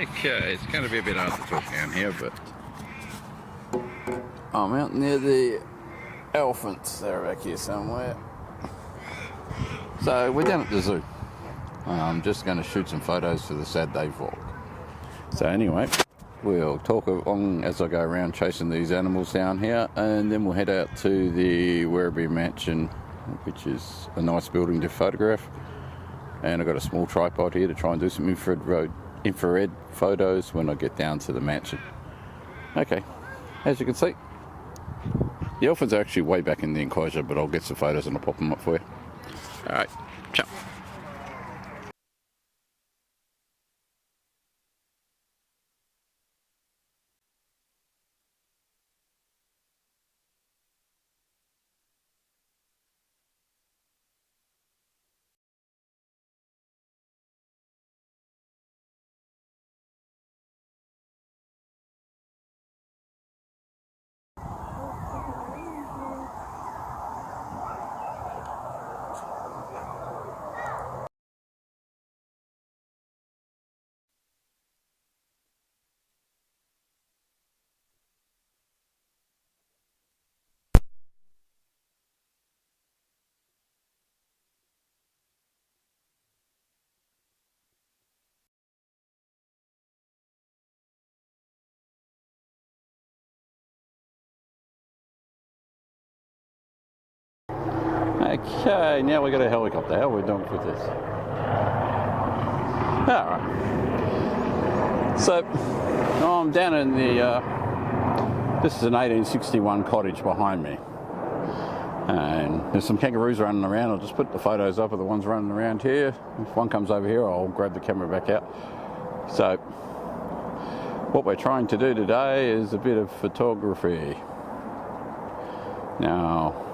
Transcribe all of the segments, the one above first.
Okay, it's going to be a bit hard to talk down here, but I'm out near the elephants. They're back here somewhere. So we're down at the zoo. I'm just going to shoot some photos for the Saturday vlog. So anyway, we'll talk along as I go around chasing these animals down here, and then we'll head out to the Werribee Mansion, which is a nice building to photograph. And I've got a small tripod here to try and do some infrared photos when I get down to the mansion. Okay, as you can see, the elephants are actually way back in the enclosure, but I'll get some photos and I'll pop them up for you. Alright, ciao. Okay, now we've got a helicopter. How are we doing with this? Alright. So, I'm down in the, this is an 1861 cottage behind me. And there's some kangaroos running around. I'll just put the photos up of the ones running around here. If one comes over here, I'll grab the camera back out. So, what we're trying to do today is a bit of photography. Now,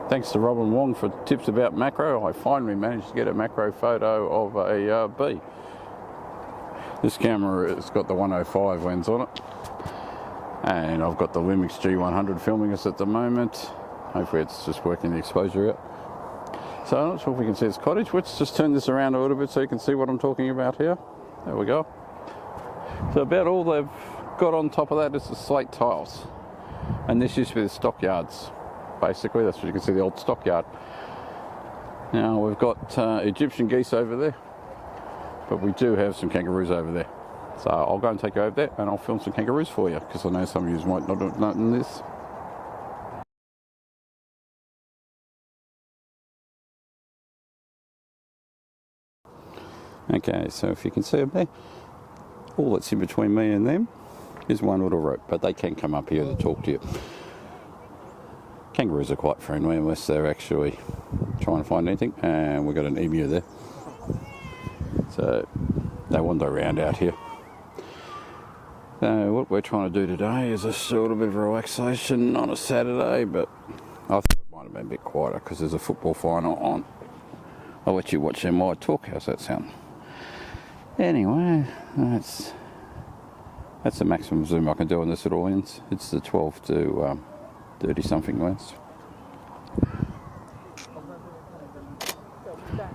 thanks to Robin Wong for tips about macro, I finally managed to get a macro photo of a bee. This camera has got the 105 lens on it, and I've got the Lumix G100 filming us at the moment. Hopefully it's just working the exposure out. So I'm not sure if we can see this cottage. Let's just turn this around a little bit so you can see what I'm talking about here. There we go. So about all they've got on top of that is the slate tiles, and this used to be the stockyards. Basically, that's what you can see, the old stockyard. Now we've got Egyptian geese over there, but we do have some kangaroos over there. So I'll go and take you over there and I'll film some kangaroos for you, because I know some of you might not have known this. Okay, so if you can see up there, all that's in between me and them is one little rope, but they can come up here to talk to you. Kangaroos are quite friendly unless they're actually trying to find anything, and we've got an emu there, so they wander around out here. So what we're trying to do today is a little bit of relaxation on a Saturday, but I thought it might have been a bit quieter because there's a football final on. I'll let you watch them while I talk. How's that sound? Anyway, that's the maximum zoom I can do on this little lens. It's the 12 to 30 something lens.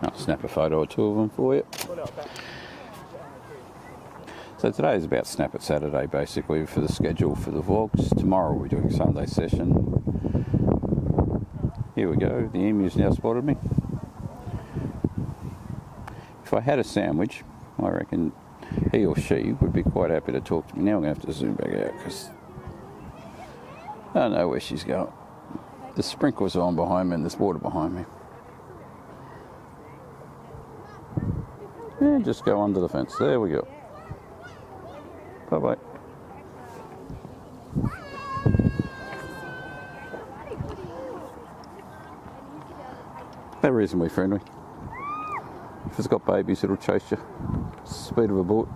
I'll snap a photo or two of them for you. So today is about Snap It Saturday basically for the schedule for the vlogs. Tomorrow we're doing Sunday session. Here we go, the emu's now spotted me. If I had a sandwich, I reckon he or she would be quite happy to talk to me. Now I'm going to have to zoom back out because I don't know where she's going. The sprinklers are on behind me and there's water behind me. And just go under the fence. There we go. Bye-bye. They're reasonably friendly. If it's got babies, it'll chase you. Speed of a bullet.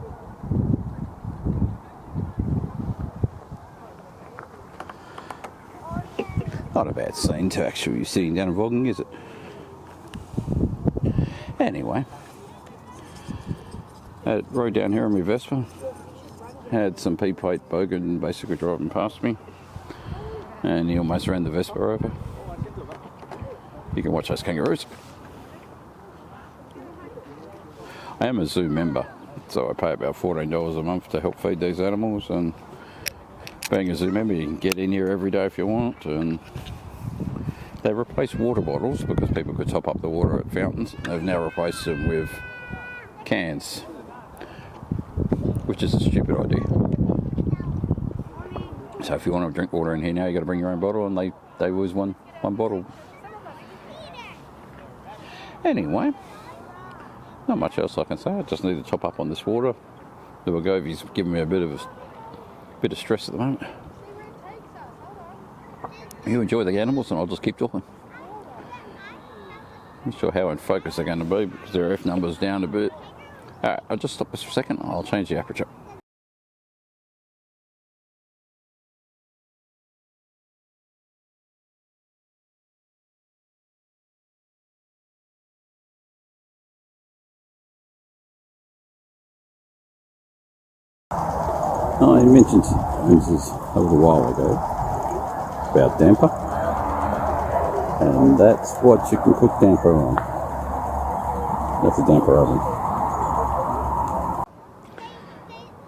Not a bad scene to actually be sitting down and vlogging, is it? Anyway, I rode down here on my Vespa. Had some P-plate bogan basically driving past me, and he almost ran the Vespa over. You can watch those kangaroos. I am a zoo member, So I pay about $14 a month to help feed these animals, and being a zoo member, you can get in here every day if you want. And they replaced water bottles because people could top up the water at fountains. They've now replaced them with cans, which is a stupid idea. So if you want to drink water in here now, you got to bring your own bottle, and they was one bottle. Anyway, not much else I can say. I just need to top up on this water. The Wagovi's giving me a bit of stress at the moment. You enjoy the animals, and I'll just keep talking. Not sure how in focus they're going to be because their F number's down a bit. Alright, I'll just stop this for a second. I'll change the aperture. I mentioned this a little while ago about damper, and that's what you can cook damper on. That's a damper oven.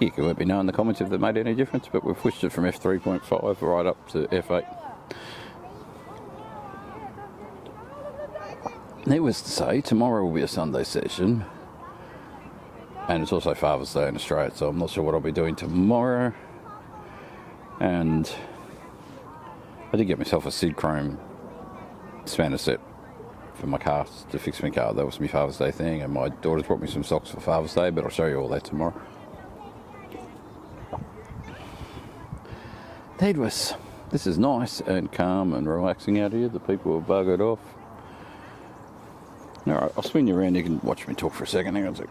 You can let me know in the comments if that made any difference, but we've pushed it from f3.5 right up to f8. Needless to say, tomorrow will be a Sunday session. And it's also Father's Day in Australia, so I'm not sure what I'll be doing tomorrow. And I did get myself a Sid Chrome spanner set for my car to fix my car. That was my Father's Day thing, and my daughter's brought me some socks for Father's Day, but I'll show you all that tomorrow. Needless, this is nice and calm and relaxing out here. The people have buggered off. Alright, I'll spin you around. You can watch me talk for a second. Hang on a sec.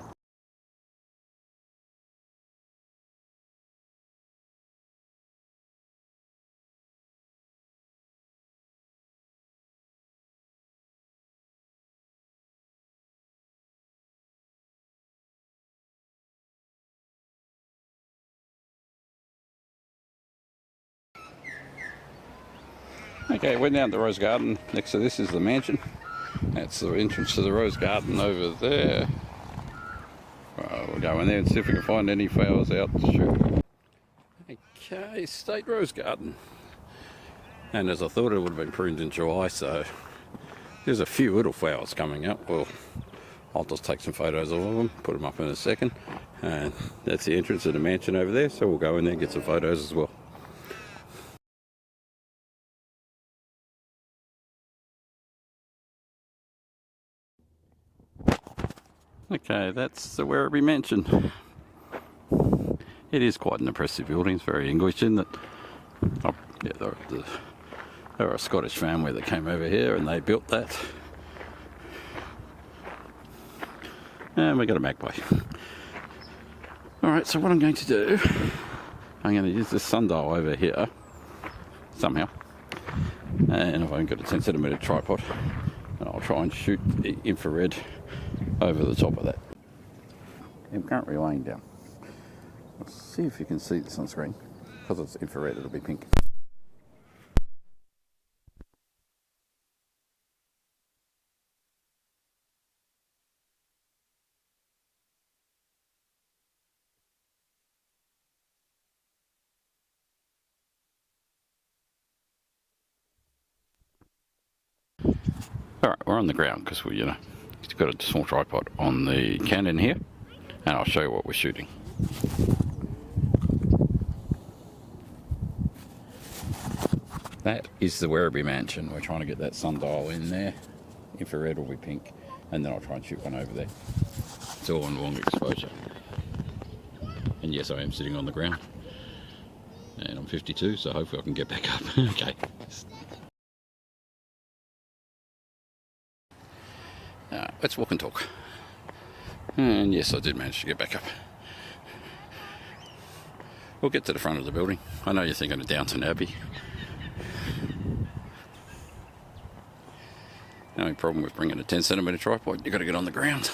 Okay, we're down at the Rose Garden. Next to this is the mansion. That's the entrance to the Rose Garden over there. We'll go in there and see if we can find any flowers out to shoot. Okay, State Rose Garden. And as I thought, it would have been pruned in July, so there's a few little flowers coming up. Well, I'll just take some photos of them, put them up in a second. And that's the entrance to the mansion over there, so we'll go in there and get some photos as well. Okay, that's the Werribee Mansion. It is quite an impressive building. It's very English, isn't it? Oh, yeah, they're a Scottish family that came over here and they built that. And we got a magpie. Alright, so what I'm going to do, I'm going to use this sundial over here, somehow. And I've only got a 10cm tripod. And I'll try and shoot the infrared over the top of that. I'm currently laying down. Let's see if you can see this on screen. Because it's infrared, it'll be pink. Alright, we're on the ground because we, got a small tripod on the Canon here, and I'll show you what we're shooting. That is the Werribee Mansion. We're trying to get that sundial in there. Infrared will be pink, and then I'll try and shoot one over there. It's all on long exposure. And yes, I am sitting on the ground. And I'm 52, so hopefully I can get back up. Okay. Let's walk and talk. And yes, I did manage to get back up. We'll get to the front of the building. I know you're thinking of Downton Abbey. The only problem with bringing a 10cm tripod, you've got to get on the ground.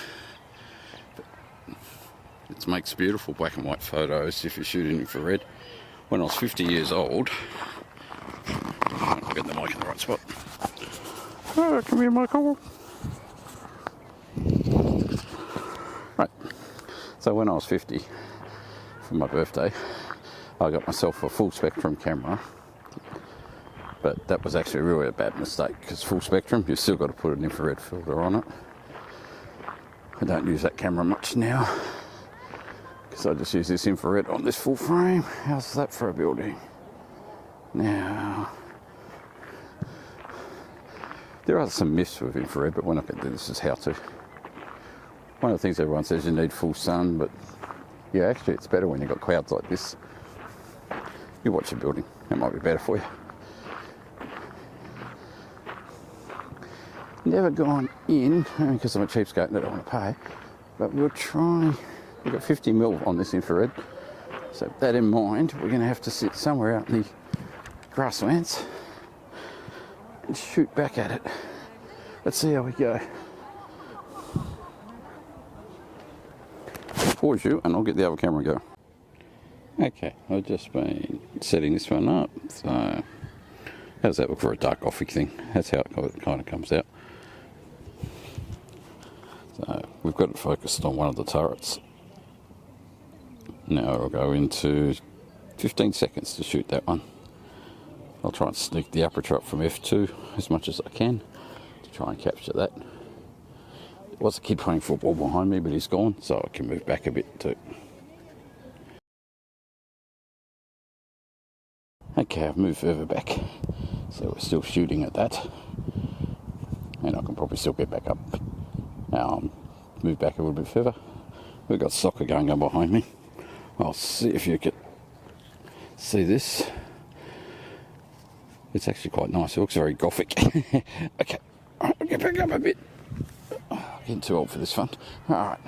But it makes beautiful black and white photos if you shoot in infrared. When I was 50 years old, I'll get the mic in the right spot. Oh, come here, Michael. Right, So when I was 50, for my birthday, I got myself a full spectrum camera. But that was actually really a bad mistake, because full spectrum, you've still got to put an infrared filter on it. I don't use that camera much now, because I just use this infrared on this full frame. How's that for a building? Now, there are some myths with infrared, but we're not going to do this as how to. One of the things everyone says you need full sun, but yeah, actually it's better when you've got clouds like this. You watch your building, that might be better for you. Never gone in, because I'm a cheapskate and I don't want to pay, but we'll try. We've got 50mm on this infrared, so with that in mind, we're going to have to sit somewhere out in the grasslands and shoot back at it. Let's see how we go. Pause you and I'll get the other camera going. Okay, I've just been setting this one up, so how does that look for a dark Gothic thing? That's how it kind of comes out. So we've got it focused on one of the turrets. Now I'll go into 15 seconds to shoot that one. I'll try and sneak the aperture up from f2 as much as I can to try and capture that. There was a kid playing football behind me, but he's gone, so I can move back a bit too. Okay, I've moved further back, so we're still shooting at that. And I can probably still get back up. Now, move back a little bit further. We've got soccer going on behind me. I'll see if you can see this. It's actually quite nice. It looks very Gothic. Okay, all right, I'll get back up a bit. Oh, getting too old for this fun. All right.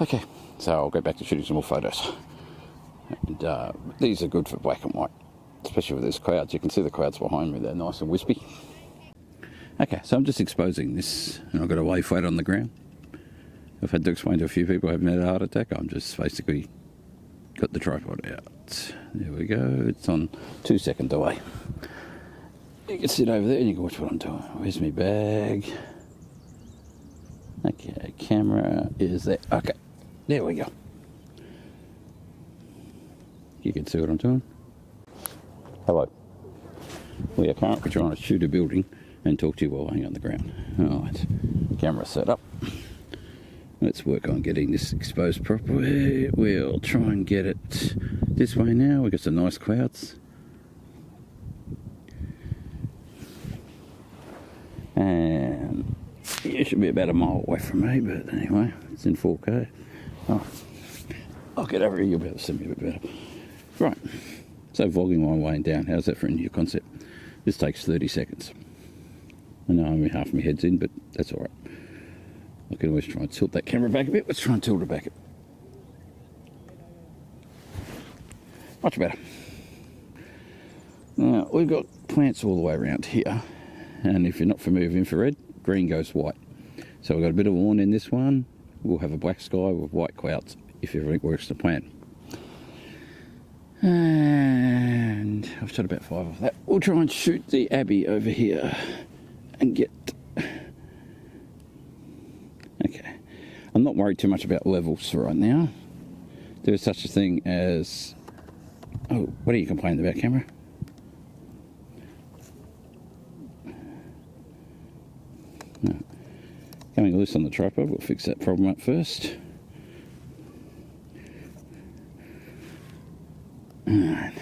Okay, so I'll go back to shooting some more photos. And these are good for black and white, especially with these clouds. You can see the clouds behind me. They're nice and wispy. Okay, so I'm just exposing this, and I've got a wave flat on the ground. I've had to explain to a few people I haven't had a heart attack. I'm just basically got the tripod out. There we go. It's on 2 second delay. You can sit over there and you can watch what I'm doing. Where's my bag? Okay, camera is there. Okay, there we go. You can see what I'm doing. Hello. We are currently trying to shoot a building and talk to you while laying on the ground. Alright, camera set up. Let's work on getting this exposed properly. We'll try and get it this way now. We've got some nice clouds. And it should be about a mile away from me, but anyway, it's in 4K. Oh, I'll get over here, you'll be able to see me a bit better. Right, so vlogging while laying down, how's that for a new concept? This takes 30 seconds. I know only half my head's in, but that's alright. I can always try and tilt that camera back a bit. Let's try and tilt it back a bit. Much better. Now, we've got plants all the way around here, and if you're not familiar with infrared, green goes white. So we've got a bit of lawn in this one. We'll have a black sky with white clouds if everything works to plan. And I've shot about 5 of that. We'll try and shoot the abbey over here and get... Okay. I'm not worried too much about levels right now. There is such a thing as... Oh, what are you complaining about, camera? No. Coming loose on the tripod, we'll fix that problem up first. Alright.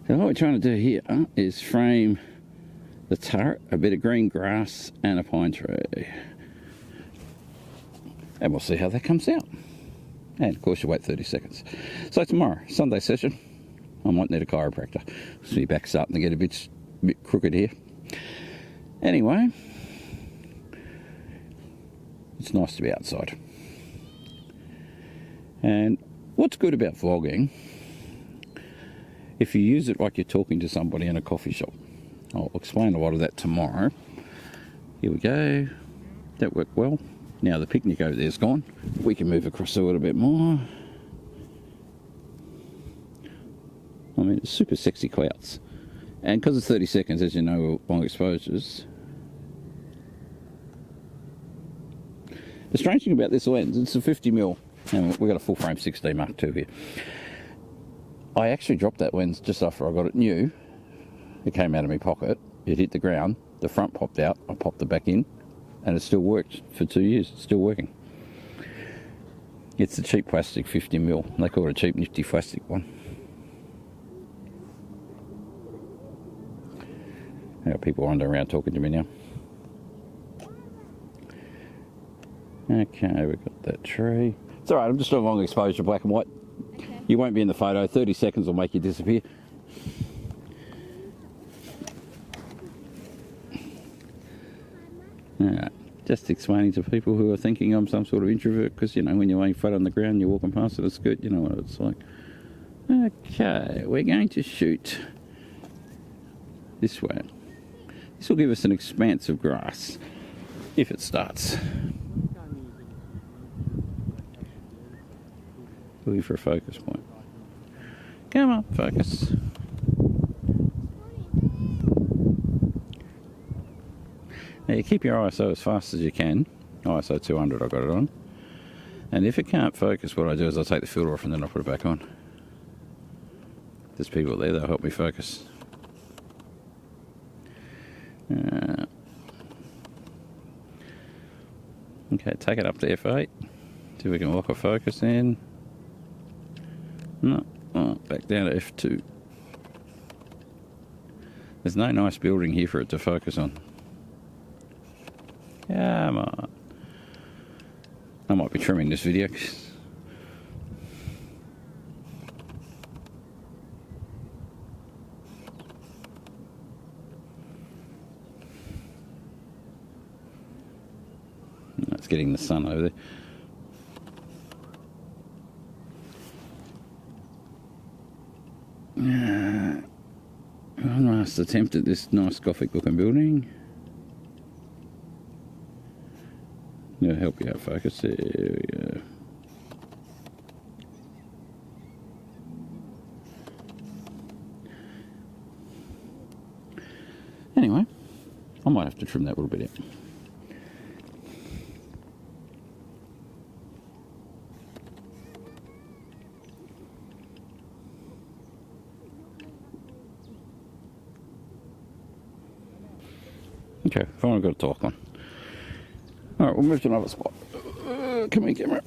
So what we're trying to do here is frame the turret, a bit of green grass and a pine tree. And we'll see how that comes out. And of course you wait 30 seconds. So tomorrow, Sunday session, I might need a chiropractor. So my back's starting to get a bit crooked here. Anyway, it's nice to be outside. And what's good about vlogging, if you use it like you're talking to somebody in a coffee shop. I'll explain a lot of that tomorrow. Here we go. That worked well. Now the picnic over there's gone. We can move across a little bit more. I mean, it's super sexy clouds. And because it's 30 seconds, as you know, long exposures, The strange thing about this lens, it's a 50mm, and we've got a full frame 16 Mark II here. I actually dropped that lens just after I got it new. It came out of my pocket, it hit the ground, the front popped out, I popped it back in, and it still worked for 2 years, it's still working. It's a cheap plastic 50mm, they call it a cheap nifty plastic one. Now people wander around talking to me now. Okay, we've got that tree. It's alright, I'm just doing long exposure, black and white. Okay. You won't be in the photo, 30 seconds will make you disappear. Alright, just explaining to people who are thinking I'm some sort of introvert, because you know, when you're laying flat on the ground, you're walking past it, it's good, you know what it's like. Okay, we're going to shoot this way. This will give us an expanse of grass, if it starts. Looking for a focus point. Come on, focus. Now you keep your ISO as fast as you can. ISO 200 I got it on. And if it can't focus, what I do is I take the filter off and then I put it back on. There's people there, they'll help me focus. Okay, take it up to F8. See if we can lock a focus in. No, oh, back down to F2. There's no nice building here for it to focus on. Come on. I might be trimming this video. That's getting the sun over there. One last attempt at this nice Gothic looking building. It'll help you out focus. There we go. Anyway, I might have to trim that a little bit out. Okay, finally got a talk on. Alright, we'll move to another spot. Come here, camera.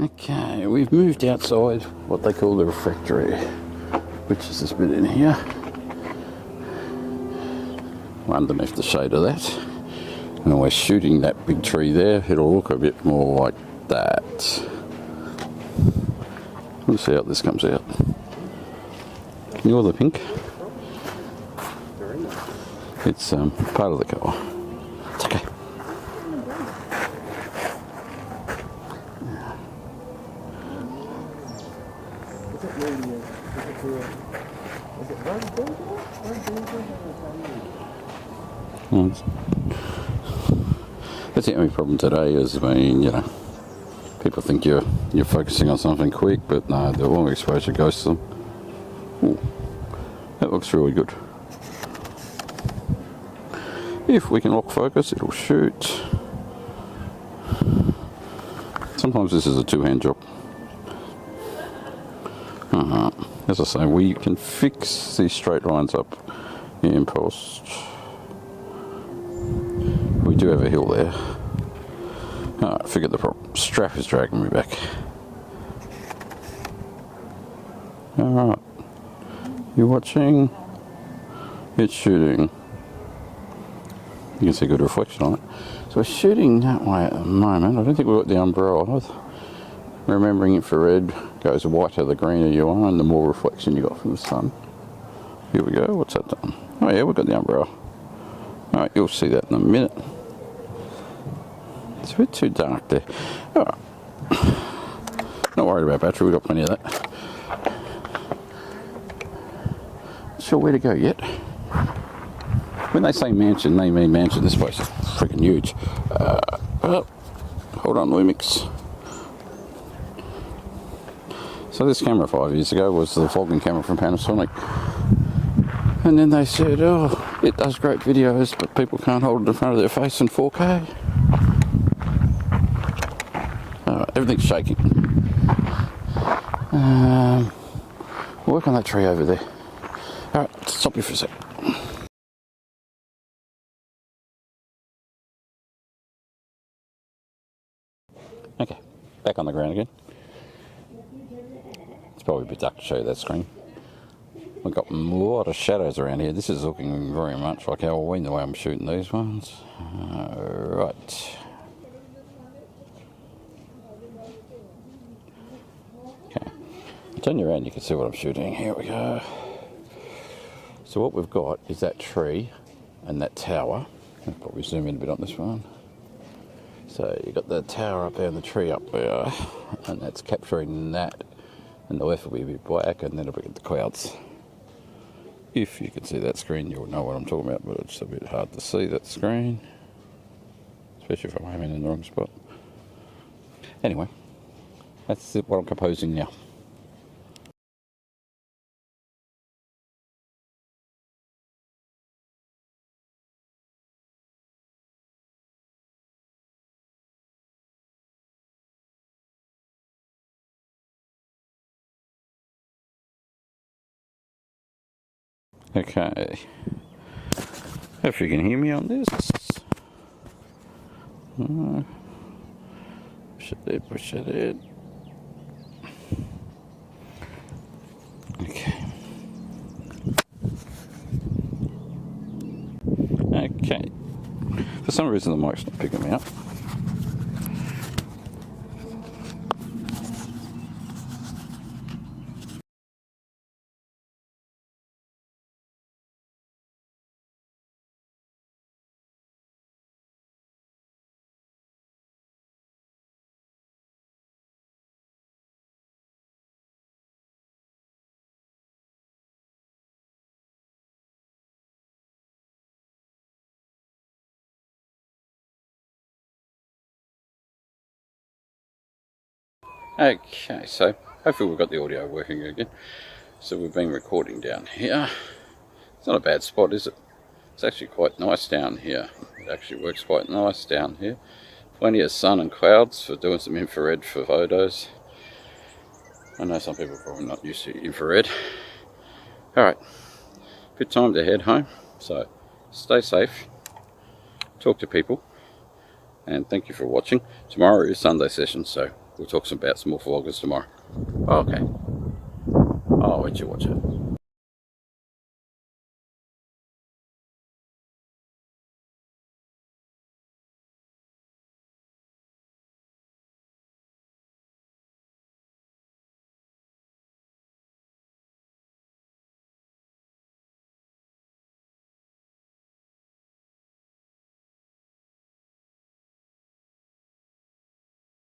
Okay, we've moved outside what they call the refectory, which is this bit in here. Underneath the shade of that, and we're shooting that big tree there. It'll look a bit more like that. We'll see how this comes out. You're the pink. It's part of the colour. It's okay. That's the only problem today is, I mean, you know, people think you're focusing on something quick, but no, the long exposure goes to them. Ooh, that looks really good. If we can lock focus, it'll shoot. Sometimes this is a two-hand job. As I say, we can fix these straight lines up in post. We do have a hill there. I figured the problem. Strap is dragging me back. Alright. You're watching. It's shooting. You can see good reflection on it. So we're shooting that way at the moment. I don't think we've got the umbrella. Remembering infrared goes whiter the greener you are and the more reflection you got from the sun. Here we go. What's that done? Oh yeah, we've got the umbrella. Alright, you'll see that in a minute. It's a bit too dark there. Alright. Not worried about battery, we've got plenty of that. Not sure where to go yet. When they say mansion, they mean mansion. This place is freaking huge. Oh, hold on, Lumix. So this camera 5 years ago was the vlogging camera from Panasonic. And then they said, oh, it does great videos, but people can't hold it in front of their face in 4K. Everything's shaking. Work on that tree over there. Alright, stop you for a sec. Okay, back on the ground again. It's probably a bit dark to show you that screen. We've got a lot of shadows around here. This is looking very much like Halloween the way I'm shooting these ones. Right. Okay. Turn you around, you can see what I'm shooting. Here we go. So what we've got is that tree and that tower. I'll probably zoom in a bit on this one. So you've got the tower up there and the tree up there, and that's capturing that. And the left will be a bit black, and then it'll be the clouds. If you can see that screen, you'll know what I'm talking about, but it's a bit hard to see that screen, especially if I'm aiming in the wrong spot. Anyway, that's what I'm composing now. Okay, if you can hear me on this. Push it in. Okay. Okay. For some reason the mic's not picking me up. Okay, so hopefully we've got the audio working again. So we've been recording down here. It's not a bad spot, is it? It's actually quite nice down here. It actually works quite nice down here. Plenty of sun and clouds for doing some infrared for photos. I know some people are probably not used to infrared. Alright, good time to head home. So stay safe, talk to people, and thank you for watching. Tomorrow is Sunday session, so we'll talk about some more vloggers tomorrow. Okay. I'll let you watch it.